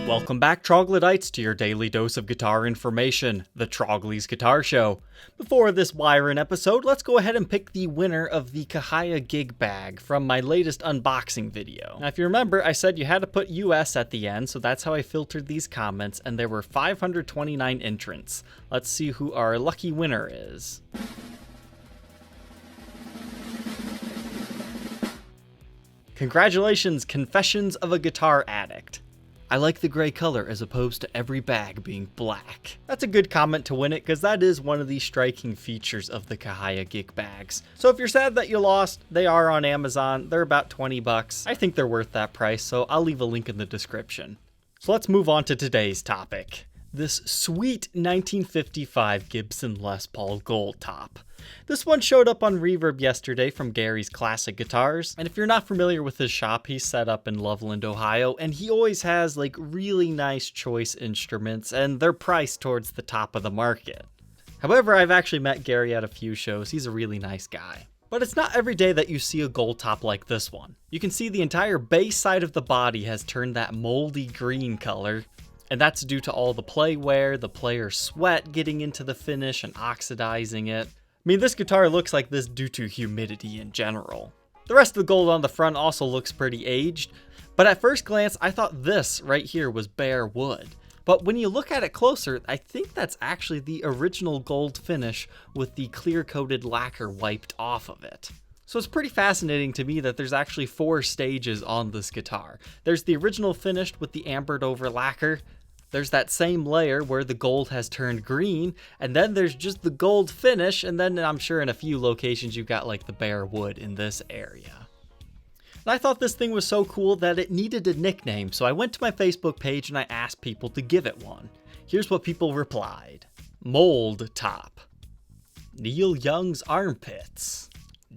Welcome back, Troglodytes, to your daily dose of guitar information, the Trogly's Guitar Show. Before this WYRON episode, let's go ahead and pick the winner of the Kahaya Gig Bag from my latest unboxing video. Now, if you remember, I said you had to put US at the end, so that's how I filtered these comments, and there were 529 entrants. Let's see who our lucky winner is. Congratulations, Confessions of a Guitar Addict. I like the gray color as opposed to every bag being black. That's a good comment to win it, because that is one of the striking features of the Kahaya Gig Bags. So if you're sad that you lost, they are on Amazon. They're about 20 bucks. I think they're worth that price, so I'll leave a link in the description. So let's move on to today's topic. This sweet 1955 Gibson Les Paul Goldtop. This one showed up on Reverb yesterday from Gary's Classic Guitars, and if you're not familiar with his shop, he's set up in Loveland, Ohio, and he always has like really nice choice instruments, and they're priced towards the top of the market. However, I've actually met Gary at a few shows. He's a really nice guy. But it's not every day that you see a Goldtop like this one. You can see the entire base side of the body has turned that moldy green color, and that's due to all the play wear, the player's sweat getting into the finish and oxidizing it. I mean, this guitar looks like this due to humidity in general. The rest of the gold on the front also looks pretty aged, but at first glance, I thought this right here was bare wood. But when you look at it closer, I think that's actually the original gold finish with the clear-coated lacquer wiped off of it. So it's pretty fascinating to me that there's actually 4 stages on this guitar. There's the original finished with the ambered over lacquer. There's that same layer where the gold has turned green, and then there's just the gold finish, and then I'm sure in a few locations you've got like the bare wood in this area. And I thought this thing was so cool that it needed a nickname, so I went to my Facebook page and I asked people to give it one. Here's what people replied. Mold Top, Neil Young's Armpits,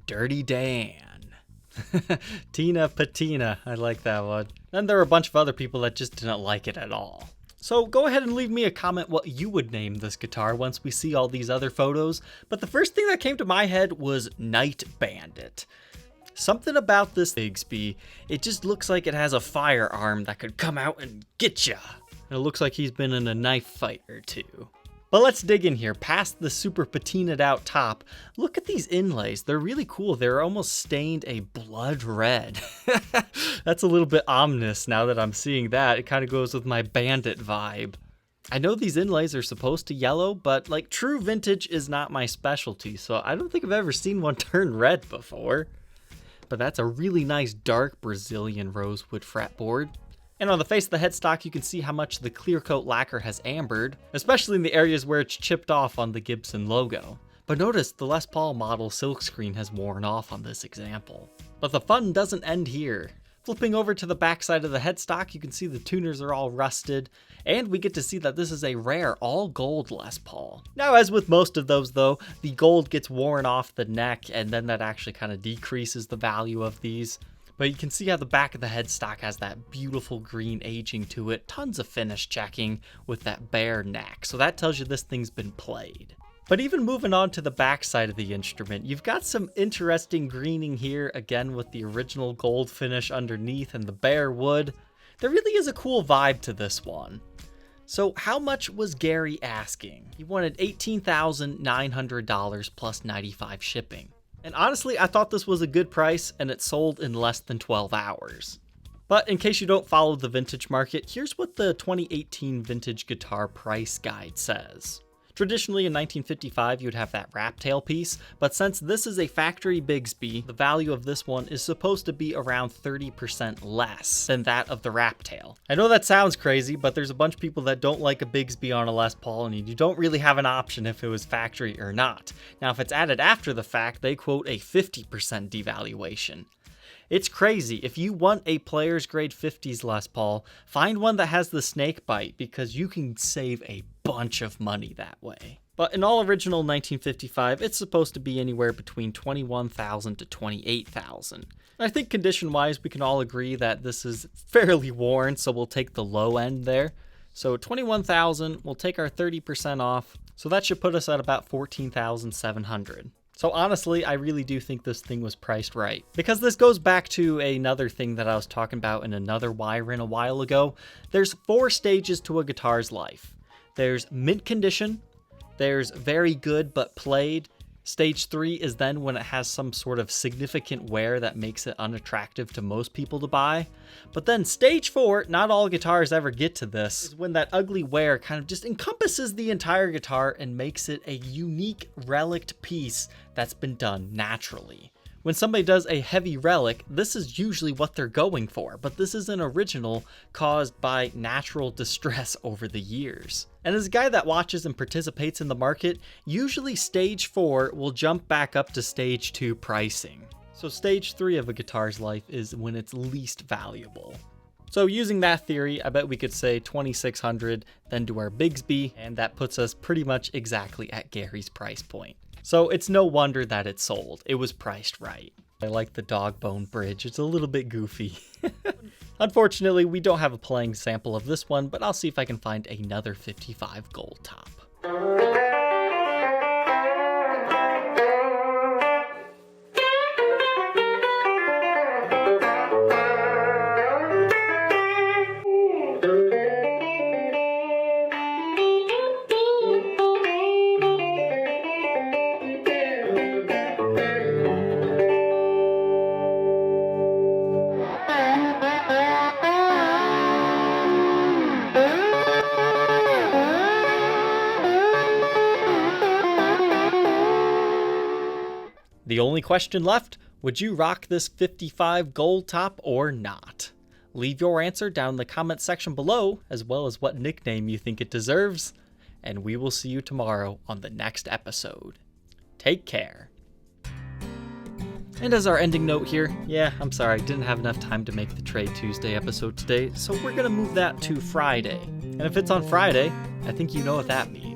Dirty Dan, Tina Patina, I like that one. Then there were a bunch of other people that just didn't like it at all. So go ahead and leave me a comment what you would name this guitar once we see all these other photos. But the first thing that came to my head was Night Bandit. Something about this Bigsby, it just looks like it has a firearm that could come out and get ya. And it looks like he's been in a knife fight or two. But let's dig in here. Past the super patinaed out top, look at these inlays. They're really cool. They're almost stained a blood red. That's a little bit ominous now that I'm seeing that. It kind of goes with my Bandit vibe. I know these inlays are supposed to yellow, but like true vintage is not my specialty, so I don't think I've ever seen one turn red before. But that's a really nice dark Brazilian rosewood fretboard. And on the face of the headstock, you can see how much the clear coat lacquer has ambered, especially in the areas where it's chipped off on the Gibson logo. But notice the Les Paul model silkscreen has worn off on this example. But the fun doesn't end here. Flipping over to the back side of the headstock, you can see the tuners are all rusted, and we get to see that this is a rare all gold Les Paul. Now, as with most of those though, the gold gets worn off the neck, and then that actually kind of decreases the value of these. But you can see how the back of the headstock has that beautiful green aging to it, tons of finish checking with that bare neck, so that tells you this thing's been played. But even moving on to the back side of the instrument, you've got some interesting greening here, again with the original gold finish underneath and the bare wood. There really is a cool vibe to this one. So how much was Gary asking? He wanted $18,900 plus $95 shipping. And honestly, I thought this was a good price, and it sold in less than 12 hours. But in case you don't follow the vintage market, here's what the 2018 Vintage Guitar Price Guide says. Traditionally in 1955 you'd have that wrap tail piece, but since this is a factory Bigsby, the value of this one is supposed to be around 30% less than that of the wrap tail. I know that sounds crazy, but there's a bunch of people that don't like a Bigsby on a Les Paul, and you don't really have an option if it was factory or not. Now if it's added after the fact, they quote a 50% devaluation. It's crazy. If you want a player's grade 50s Les Paul, find one that has the snake bite, because you can save a bunch of money that way. But in all original 1955, it's supposed to be anywhere between $21,000 to $28,000. I think condition-wise, we can all agree that this is fairly worn, so we'll take the low end there. So $21,000, we'll take our 30% off, so that should put us at about $14,700. So honestly, I really do think this thing was priced right. Because this goes back to another thing that I was talking about in another WYRON a while ago. There's 4 stages to a guitar's life. There's mint condition, there's very good but played. Stage 3 is then when it has some sort of significant wear that makes it unattractive to most people to buy. But then stage 4, not all guitars ever get to this, is when that ugly wear kind of just encompasses the entire guitar and makes it a unique relict piece that's been done naturally. When somebody does a heavy relic, this is usually what they're going for, but this is an original caused by natural distress over the years. And as a guy that watches and participates in the market, usually stage 4 will jump back up to stage 2 pricing. So stage 3 of a guitar's life is when it's least valuable. So using that theory, I bet we could say 2600, then do our Bigsby, and that puts us pretty much exactly at Gary's price point. So it's no wonder that it sold. It was priced right. I like the dog bone bridge. It's a little bit goofy. Unfortunately, we don't have a playing sample of this one, but I'll see if I can find another 55 Goldtop. The only question left, would you rock this 55 Goldtop or not? Leave your answer down in the comment section below, as well as what nickname you think it deserves, and we will see you tomorrow on the next episode. Take care. And as our ending note here, yeah, I'm sorry, I didn't have enough time to make the Trade Tuesday episode today, so we're gonna move that to Friday. And if it's on Friday, I think you know what that means.